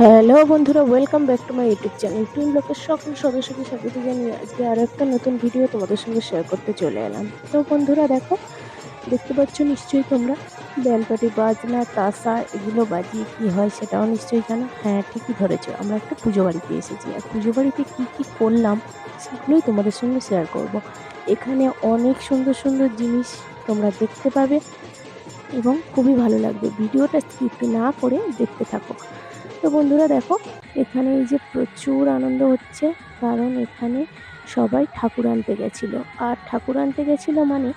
Hello বন্ধুরা, welcome back to my YouTube channel twin ব্লকের সকল সদস্যকে স্বাগত জানিয়ে আজকে আরো একটা নতুন ভিডিও তোমাদের সঙ্গে শেয়ার করতে চলে এলাম। তো বন্ধুরা দেখো, দেখতে পাচ্ছ নিশ্চয়ই তোমরা ব্যান্ড-পার্টি, বাজনা, তাসা এগুলো বাজিয়ে কি হয় সেটাও নিশ্চয়ই জানো। হ্যাঁ, ঠিকই ধরেছো, আমরা একটা পুজো বাড়িতে এসেছি আর পুজো বাড়িতে কি কি করলাম সেগুলোই তোমাদের সঙ্গে শেয়ার করব। এখানে অনেক সুন্দর সুন্দর জিনিস তোমরা দেখতে পাবে এবং খুবই ভালো লাগবে। ভিডিওটা স্কিপ না করে দেখতে থাকো। তো বন্ধুরা দেখো, এখানে এই যে প্রচুর আনন্দ হচ্ছে, কারণ এখানে সবাই ঠাকুর আনতে গেছিল। আর ঠাকুর আনতে গেছিল মানে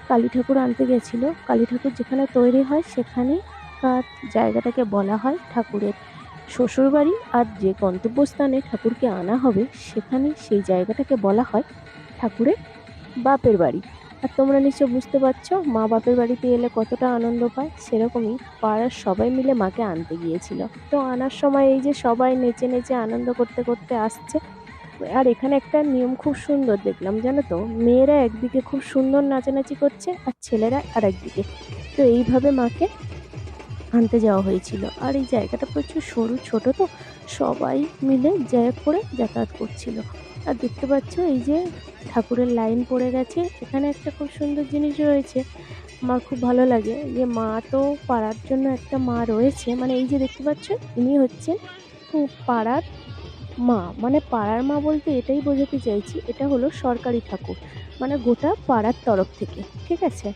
কালী ঠাকুর আনতে গেছিল। কালী ঠাকুর যেখানে তৈরি হয় সেখানে তার জায়গাটাকে বলা হয় ঠাকুরের শ্বশুরবাড়ি, আর যে গন্তব্যস্থানে ঠাকুরকে আনা হবে সেখানে সেই জায়গাটাকে বলা হয় ঠাকুরের বাপের বাড়ি। আর তোমরা নিশ্চয় বুঝতে পারছো মা বাপের বাড়িতে এলে কতটা আনন্দ পায়। সেরকমই পাড়ার সবাই মিলে মাকে আনতে গিয়েছিল। তো আনার সময় এই যে সবাই নেচে নেচে আনন্দ করতে করতে আসছে। আর এখানে একটা নিয়ম খুব সুন্দর দেখলাম, জানো তো, মেয়েরা একদিকে খুব সুন্দর নাচানাচি করছে আর ছেলেরা আর একদিকে। তো এইভাবে মাকে আনতে যাওয়া হয়েছিল। আর এই জায়গাটা প্রচুর সরু ছোট, তো সবাই মিলে জ্যাক করে যাতায়াত করছিল। আর দেখতে পাচ্ছ এই যে ঠাকুরের লাইন পড়ে গেছে। এখানে একটা খুব সুন্দর জিনিস রয়েছে, আমার খুব ভালো লাগে যে মা তো পাড়ার জন্য একটা মা রয়েছে, মানে এই যে দেখতে পাচ্ছ ইনি হচ্ছেন পাড়ার মা। মানে পাড়ার মা বলতে এটাই বোঝাতে চাইছি, এটা হলো সরকারি ঠাকুর, মানে গোটা পাড়ার তরফ থেকে, ঠিক আছে।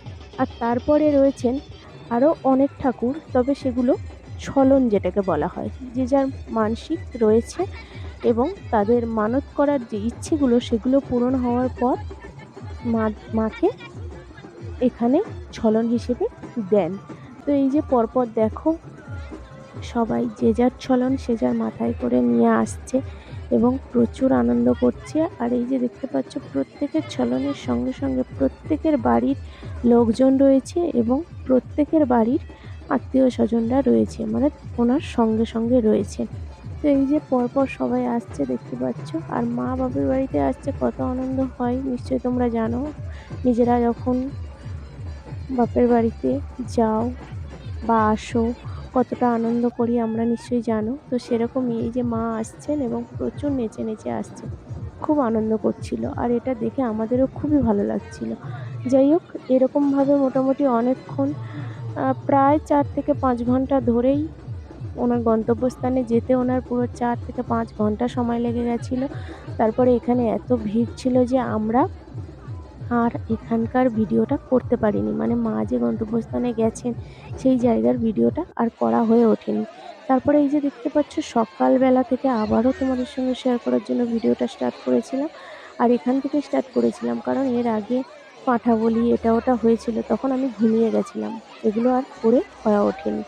আর তারপরে রয়েছেন আরও অনেক ঠাকুর, তবে সেগুলো ছলন যেটাকে বলা হয়, যে যার মানসিক রয়েছে এবং তাদের মানত করার যে ইচ্ছেগুলো সেগুলো পূরণ হওয়ার পর মা মাকে এখানে ছলন হিসেবে দেন। তো এই যে পরপর দেখো সবাই যে যার ছলন সে যার মাথায় করে নিয়ে আসছে এবং প্রচুর আনন্দ করছে। আর এই যে দেখতে পাচ্ছ প্রত্যেকের ছলনের সঙ্গে সঙ্গে প্রত্যেকের বাড়ির লোকজন রয়েছে এবং প্রত্যেকের বাড়ির আত্মীয় স্বজনরা রয়েছে, মানে ওনার সঙ্গে সঙ্গে রয়েছে। তো এই যে পরপর সবাই আসছে দেখতে পাচ্ছ, আর মা বাপের বাড়িতে আসছে কত আনন্দ হয় নিশ্চয়ই তোমরা জানো। নিজেরা যখন বাপের বাড়িতে যাও বা আসো কতটা আনন্দ করি আমরা নিশ্চয়ই জানো। তো সেরকমই এই যে মা আসছেন এবং প্রচুর নেচে নেচে আসছে, খুব আনন্দ করছিল। আর এটা দেখে আমাদেরও খুবই ভালো লাগছিল। যাই হোক, এরকমভাবে মোটামুটি অনেকক্ষণ, প্রায় 4 থেকে 5 ঘন্টা ধরেই ওনার গন্তব্যস্থানে যেতে ওনার পুরো 4 থেকে 5 ঘন্টা সময় লেগে গেছিলো। তারপরে এখানে এত ভিড় ছিল যে আমরা আর এখানকার ভিডিওটা করতে পারিনি, মানে মা যে গন্তব্যস্থানে গেছেন সেই জায়গার ভিডিওটা আর করা হয়ে ওঠেনি। তারপরে এই যে দেখতে পাচ্ছ সকালবেলা থেকে আবারও তোমাদের সঙ্গে শেয়ার করার জন্য ভিডিওটা স্টার্ট করেছিলাম। আর এখান থেকে স্টার্ট করেছিলাম কারণ এর আগে পাঁঠা বলি এটা ওটা হয়েছিল, তখন আমি ঘুমিয়ে গেছিলাম, এগুলো আর করে হয়ে ওঠেনি।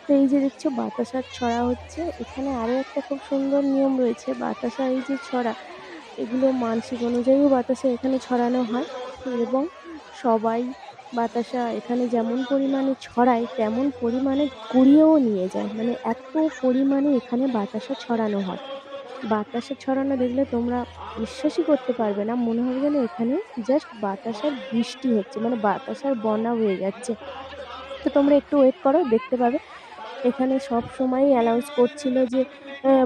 তো এই যে দেখছো বাতাসার ছড়া হচ্ছে। এখানে আরও একটা খুব সুন্দর নিয়ম রয়েছে, বাতাসা এই যে ছড়া, এগুলো মানসিক অনুযায়ীও বাতাসা এখানে ছড়ানো হয় এবং সবাই বাতাসা এখানে যেমন পরিমাণে ছড়ায় তেমন পরিমাণে কুড়িয়েও নিয়ে যায়, মানে এত পরিমাণে এখানে বাতাসা ছড়ানো হয়। বাতাসা ছড়ানো দেখলে তোমরা বিশ্বাসই করতে পারবে না, মনে হবে যেন এখানে জাস্ট বাতাসার বৃষ্টি হচ্ছে, মানে বাতাসার বন্যা হয়ে যাচ্ছে। তো তোমরা একটু ওয়েট করো, দেখতে পাবে। এখানে সবসময়ই অ্যানাউন্স করছিল যে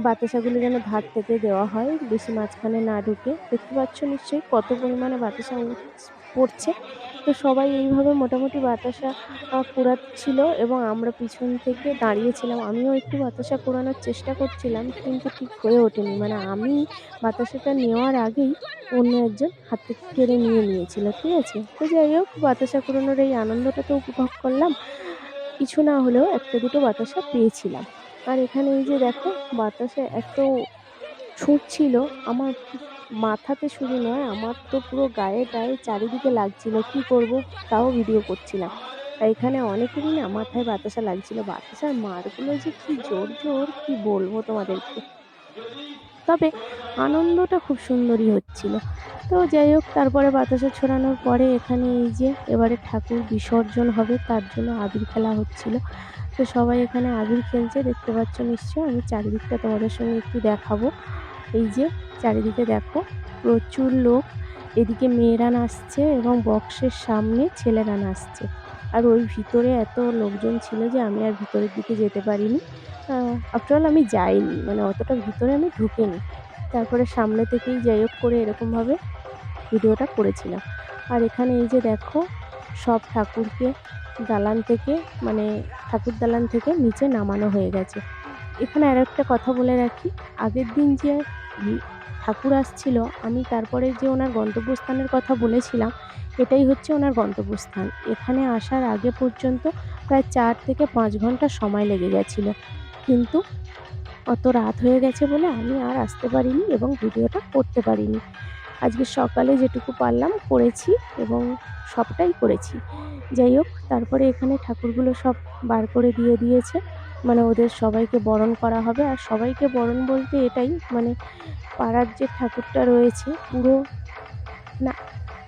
বাতাসাগুলো যেন ধার থেকে দেওয়া হয়, বেশি মাঝখানে না ঢুকে। দেখতে পাচ্ছ নিশ্চয়ই কত পরিমাণে বাতাসা পড়ছে। তো সবাই এইভাবে মোটামুটি বাতাসা কুড়াচ্ছিল এবং আমরা পিছন থেকে দাঁড়িয়েছিলাম। আমিও একটু বাতাসা কুড়ানোর চেষ্টা করছিলাম, কিন্তু ঠিক হয়ে ওঠেনি। মানে আমি বাতাসাটা নেওয়ার আগেই অন্য একজন হাত থেকে কেড়ে নিয়েছিল, ঠিক আছে? তো যাই হোক, বাতাসা কুড়ানোর এই আনন্দটা তো উপভোগ করলাম। কিছু না হলেও একটা দুটো বাতাসা পেয়েছিলাম। আর এখানে এই যে দেখো বাতাসা এত ছুটছিল, আমার মাথাতে শুধু নয় আমার তো পুরো গায়ে টায়ে চারিদিকে লাগছিল। কি করব, তাও ভিডিও করছিলাম। আর এখানে অনেকেরই না মাথায় বাতাসা লাগছিল। বাতাসার মারগুলো যে কি জোর জোর, কি বলবো তোমাদেরকে। তবে আনন্দটা খুব সুন্দরই হচ্ছিল। তো যাই হোক, তারপরে বাতাসা ছড়ানোর পরে এখানে এই যে এবারে ঠাকুর বিসর্জন হবে তার জন্য আবির খেলা হচ্ছিল। তো সবাই এখানে আবির খেলছে, দেখতে পাচ্ছ নিশ্চয়ই। আমি চারিদিকটা তোমাদের সঙ্গে একটু দেখাবো। এই যে চারিদিকে দেখো প্রচুর লোক, এদিকে মেয়েরা নাচছে এবং বক্সের সামনে ছেলেরা নাচছে। আর ওই ভিতরে এত লোকজন ছিল যে আমি আর ভিতরের দিকে যেতে পারিনি। আফটার অল আমি যাইনি, মানে অতটা ভিতরে আমি ঢুকিনি। তারপরে সামনে থেকেই যাই হোক করে এরকমভাবে ভিডিওটা করেছিলাম। আর এখানে এই যে দেখো, সব ঠাকুরকে দালান থেকে, মানে ঠাকুর দালান থেকে নিচে নামানো হয়ে গেছে। এখানে আরেকটা কথা বলে রাখি, আগের দিন যে ঠাকুর আসছিল, আমি তারপরে যে ওনার গন্তব্যস্থানের কথা বলেছিলাম, এটাই হচ্ছে ওনার গন্তব্যস্থান। এখানে আসার আগে পর্যন্ত প্রায় 4 থেকে 5 ঘন্টা সময় লেগে গেছিল। কিন্তু অত রাত হয়ে গেছে বলে আমি আর আসতে পারিনি এবং ভিডিওটা করতে পারিনি। আজকে সকালে যেটুকু পারলাম করেছি এবং সবটাই করেছি। যাই হোক, তারপরে এখানে ঠাকুরগুলো সব বার করে দিয়ে দিয়েছে। মানে ওদের সবাইকে বরণ করা হবে। আর সবাইকে বরণ বলতে এটাই, মানে পাড়ার যে ঠাকুরটা রয়েছে পুরো, না,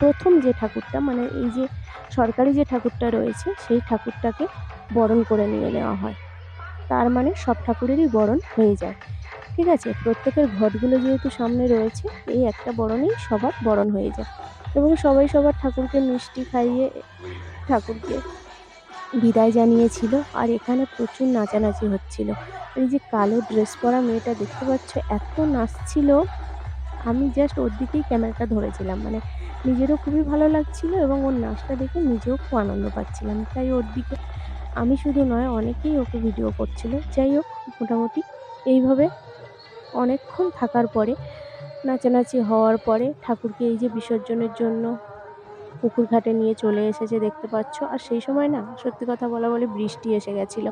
১ম যে ঠাকুরটা, মানে এই যে সরকারি যে ঠাকুরটা রয়েছে সেই ঠাকুরটাকে বরণ করে নিয়ে নেওয়া হয়। তার মানে সব ঠাকুরেরই বরণ হয়ে যায়। ঠিক আছে? প্রত্যেকের ঘটগুলো যেহেতু সামনে রয়েছে, এই একটা বরণেই সবার বরণ হয়ে যায় এবং সবাই সবার ঠাকুরকে মিষ্টি খাইয়ে ঠাকুরকে বিদায় জানিয়েছিল। আর এখানে প্রচুর নাচানাচি হচ্ছিল। এই যে কালো ড্রেস পরা মেয়েটা দেখতে পাচ্ছ, এত নাচছিল, আমি জাস্ট ওর দিকেই ক্যামেরাটা ধরেছিলাম। মানে নিজেরও খুবই ভালো লাগছিল এবং ওর নাচটা দেখে নিজেও খুব আনন্দ পাচ্ছিলাম। তাই ওর দিকে আমি শুধু নয়, অনেকেই ওকে ভিডিও করছিল। যাই হোক, মোটামুটি এইভাবে অনেকক্ষণ থাকার পরে, নাচানাচি হওয়ার পরে ঠাকুরকে এই যে বিসর্জনের জন্য পুকুর ঘাটে নিয়ে চলে এসেছে দেখতে পাচ্ছ। আর সেই সময় না, সত্যি কথা বলা বলে বৃষ্টি এসে গেছিল।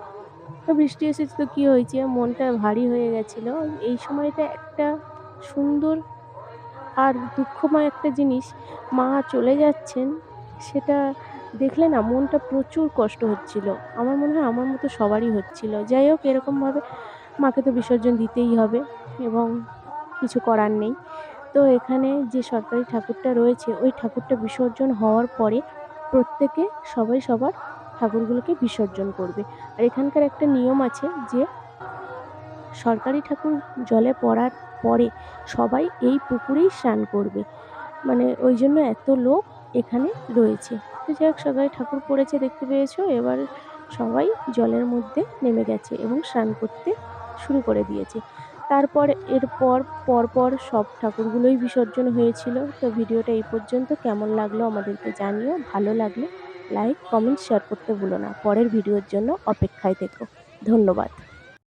তো বৃষ্টি এসেছে তো কি হয়েছে, মনটা ভারী হয়ে গেছিল। এই সময়টা একটা সুন্দর আর দুঃখময় একটা জিনিস, মা চলে যাচ্ছেন, সেটা দেখলে না মনটা প্রচুর কষ্ট হচ্ছিল। আমার মনে হয় আমার মতো সবারই হচ্ছিল। যাই হোক, এরকমভাবে মাকে তো বিসর্জন দিতেই হবে এবং কিছু করার নেই। তো এখানে যে সরকারি ঠাকুরটা রয়েছে, ওই ঠাকুরটা বিসর্জন হওয়ার পরে প্রত্যেকে, সবাই সবার ঠাকুরগুলোকে বিসর্জন করবে। আর এখানকার একটা নিয়ম আছে যে সরকারি ঠাকুর জলে পড়ার পরে সবাই এই পুকুরেই স্নান করবে। মানে ওই জন্য এত লোক এখানে রয়েছে। তো যাই হোক, সবাই ঠাকুর পড়েছে দেখতে পেয়েছো। এবার সবাই জলের মধ্যে নেমে গেছে এবং স্নান করতে শুরু করে দিয়েছে। তারপর এরপর পরপর সব ঠাকুরগুলোই বিসর্জন হয়েছিল। তো ভিডিওটা এই পর্যন্ত। কেমন লাগলো আমাদেরকে জানিও। ভালো লাগলে লাইক, কমেন্ট, শেয়ার করতে ভুলো না। পরের ভিডিওর জন্য অপেক্ষায় থেকো। ধন্যবাদ।